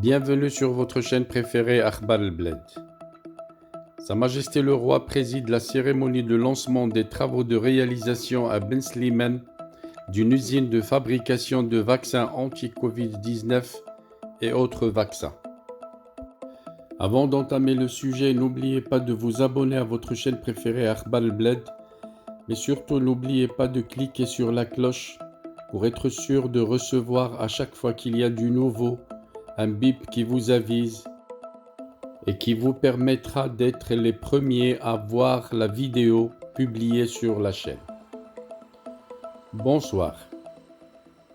Bienvenue sur votre chaîne préférée Akhbar el-Bled. Sa Majesté le Roi préside la cérémonie de lancement des travaux de réalisation à Ben Slimane d'une usine de fabrication de vaccins anti-Covid-19 et autres vaccins. Avant d'entamer le sujet, n'oubliez pas de vous abonner à votre chaîne préférée Akhbar el-Bled, mais surtout n'oubliez pas de cliquer sur la cloche pour être sûr de recevoir à chaque fois qu'il y a du nouveau un bip qui vous avise et qui vous permettra d'être les premiers à voir la vidéo publiée sur la chaîne. Bonsoir.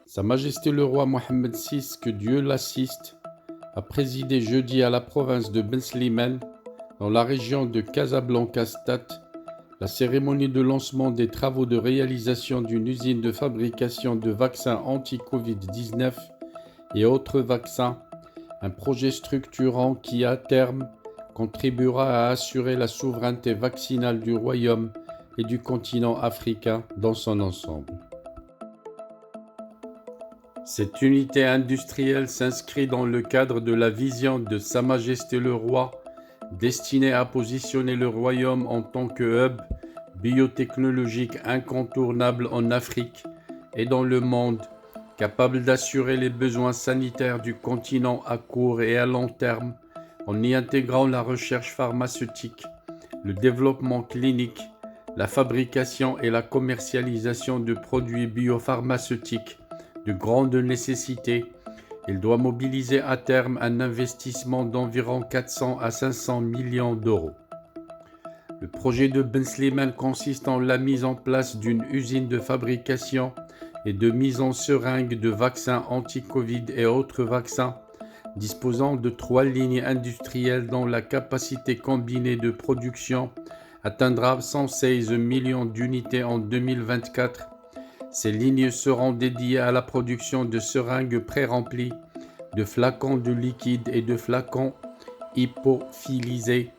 Sa Majesté le Roi Mohammed VI, que Dieu l'assiste, a présidé jeudi à la province de Ben Slimane, dans la région de Casablanca-Stad, la cérémonie de lancement des travaux de réalisation d'une usine de fabrication de vaccins anti-Covid-19 et autres vaccins, un projet structurant qui, à terme, contribuera à assurer la souveraineté vaccinale du Royaume et du continent africain dans son ensemble. Cette unité industrielle s'inscrit dans le cadre de la vision de Sa Majesté le Roi, destinée à positionner le Royaume en tant que hub biotechnologique incontournable en Afrique et dans le monde, capable d'assurer les besoins sanitaires du continent à court et à long terme, en y intégrant la recherche pharmaceutique, le développement clinique, la fabrication et la commercialisation de produits biopharmaceutiques de grande nécessité. Il doit mobiliser à terme un investissement d'environ 400 à 500 millions d'euros. Le projet de Ben Slimane consiste en la mise en place d'une usine de fabrication et de mise en seringue de vaccins anti-Covid et autres vaccins, disposant de 3 lignes industrielles dont la capacité combinée de production atteindra 116 millions d'unités en 2024. Ces lignes seront dédiées à la production de seringues pré-remplies, de flacons de liquide et de flacons hypophilisés.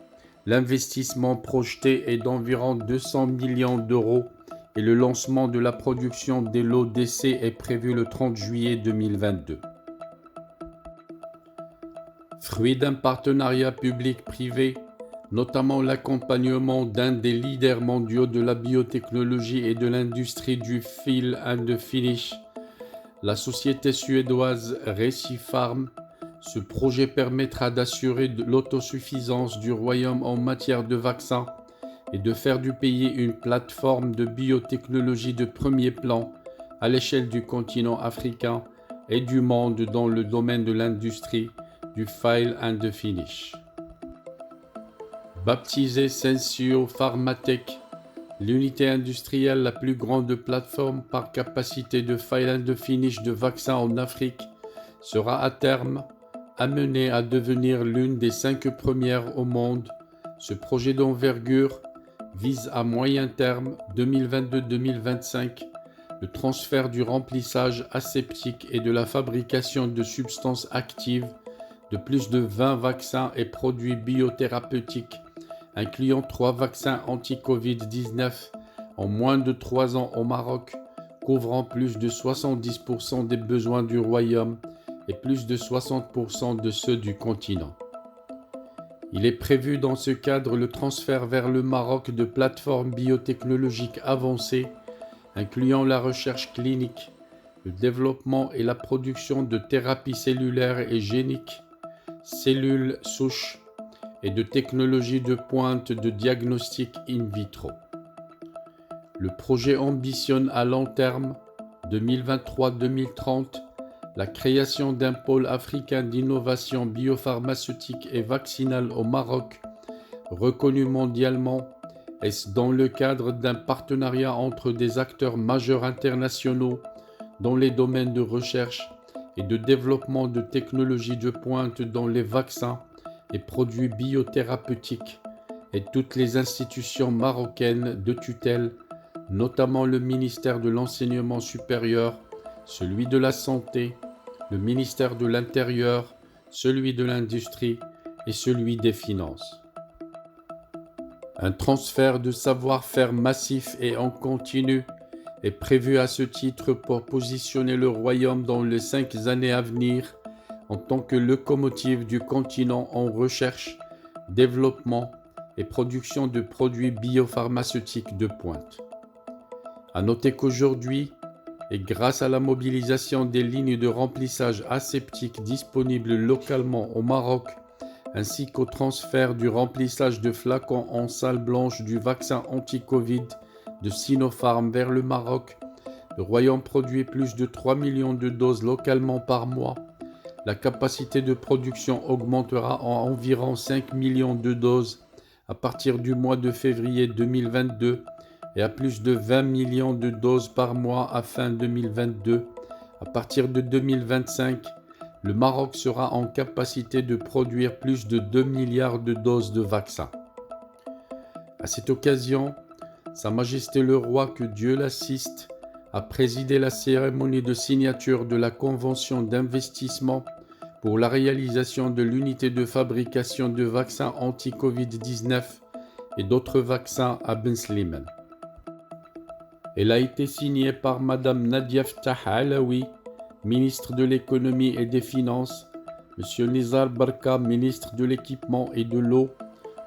L'investissement projeté est d'environ 200 millions d'euros et le lancement de la production des lots d'essai est prévu le 30 juillet 2022. Fruit d'un partenariat public-privé, notamment l'accompagnement d'un des leaders mondiaux de la biotechnologie et de l'industrie du fill and finish, la société suédoise Recipharm, ce projet permettra d'assurer l'autosuffisance du Royaume en matière de vaccins et de faire du pays une plateforme de biotechnologie de premier plan à l'échelle du continent africain et du monde dans le domaine de l'industrie du fill and finish. Baptisée Sensio Pharmatech, l'unité industrielle la plus grande plateforme par capacité de fill and finish de vaccins en Afrique, sera à terme amenée à devenir l'une des 5 premières au monde. Ce projet d'envergure vise à moyen terme 2022-2025 le transfert du remplissage aseptique et de la fabrication de substances actives de plus de 20 vaccins et produits biothérapeutiques, incluant 3 vaccins anti-Covid-19 en moins de 3 ans au Maroc, couvrant plus de 70% des besoins du Royaume et plus de 60% de ceux du continent. Il est prévu dans ce cadre le transfert vers le Maroc de plateformes biotechnologiques avancées, incluant la recherche clinique, le développement et la production de thérapies cellulaires et géniques, cellules souches et de technologies de pointe de diagnostic in vitro. Le projet ambitionne à long terme, 2023-2030, la création d'un pôle africain d'innovation biopharmaceutique et vaccinale au Maroc, reconnu mondialement, et dans le cadre d'un partenariat entre des acteurs majeurs internationaux dans les domaines de recherche et de développement de technologies de pointe dans les vaccins et produits biothérapeutiques et toutes les institutions marocaines de tutelle, notamment le ministère de l'Enseignement supérieur, celui de la Santé, le ministère de l'Intérieur, celui de l'Industrie et celui des Finances. Un transfert de savoir-faire massif et en continu est prévu à ce titre pour positionner le Royaume dans les 5 années à venir en tant que locomotive du continent en recherche, développement et production de produits biopharmaceutiques de pointe. À noter qu'aujourd'hui, et grâce à la mobilisation des lignes de remplissage aseptique disponibles localement au Maroc, ainsi qu'au transfert du remplissage de flacons en salle blanche du vaccin anti-Covid de Sinopharm vers le Maroc, le Royaume produit plus de 3 millions de doses localement par mois. La capacité de production augmentera en environ 5 millions de doses à partir du mois de février 2022 et à plus de 20 millions de doses par mois à fin 2022. À partir de 2025, le Maroc sera en capacité de produire plus de 2 milliards de doses de vaccins. À cette occasion, Sa Majesté le Roi, que Dieu l'assiste, a présidé la cérémonie de signature de la Convention d'investissement pour la réalisation de l'unité de fabrication de vaccins anti-Covid-19 et d'autres vaccins à Ben Slimane. Elle a été signée par Madame Nadia Ftah Alaoui, ministre de l'économie et des finances, Monsieur Nizar Barka, ministre de l'équipement et de l'eau,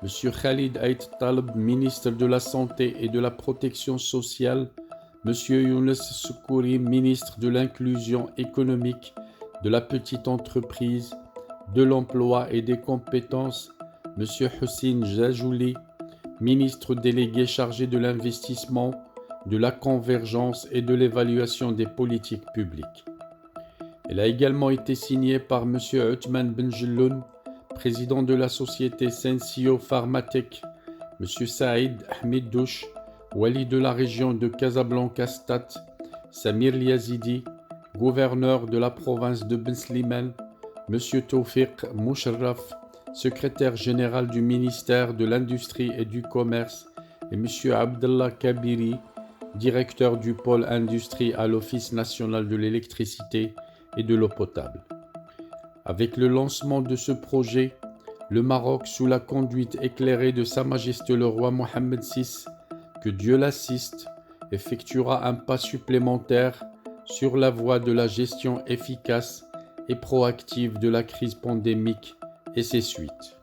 Monsieur Khalid Ait Taleb, ministre de la santé et de la protection sociale, Monsieur Younes Soukouri, ministre de l'inclusion économique, de la petite entreprise, de l'emploi et des compétences, Monsieur Hussein Jajouli, ministre délégué chargé de l'investissement, de la convergence et de l'évaluation des politiques publiques. Elle a également été signée par M. Othman Benjelloun, président de la société Sensio Pharmatech, M. Saïd Ahmed Douche, wali de la région de Casablanca-Stad, Samir Liazidi, gouverneur de la province de Ben Slimane, M. Tawfiq Moucharraf, secrétaire général du ministère de l'Industrie et du Commerce, et M. Abdallah Kabiri, directeur du pôle industrie à l'Office national de l'électricité et de l'eau potable. Avec le lancement de ce projet, le Maroc, sous la conduite éclairée de Sa Majesté le Roi Mohammed VI, que Dieu l'assiste, effectuera un pas supplémentaire sur la voie de la gestion efficace et proactive de la crise pandémique et ses suites.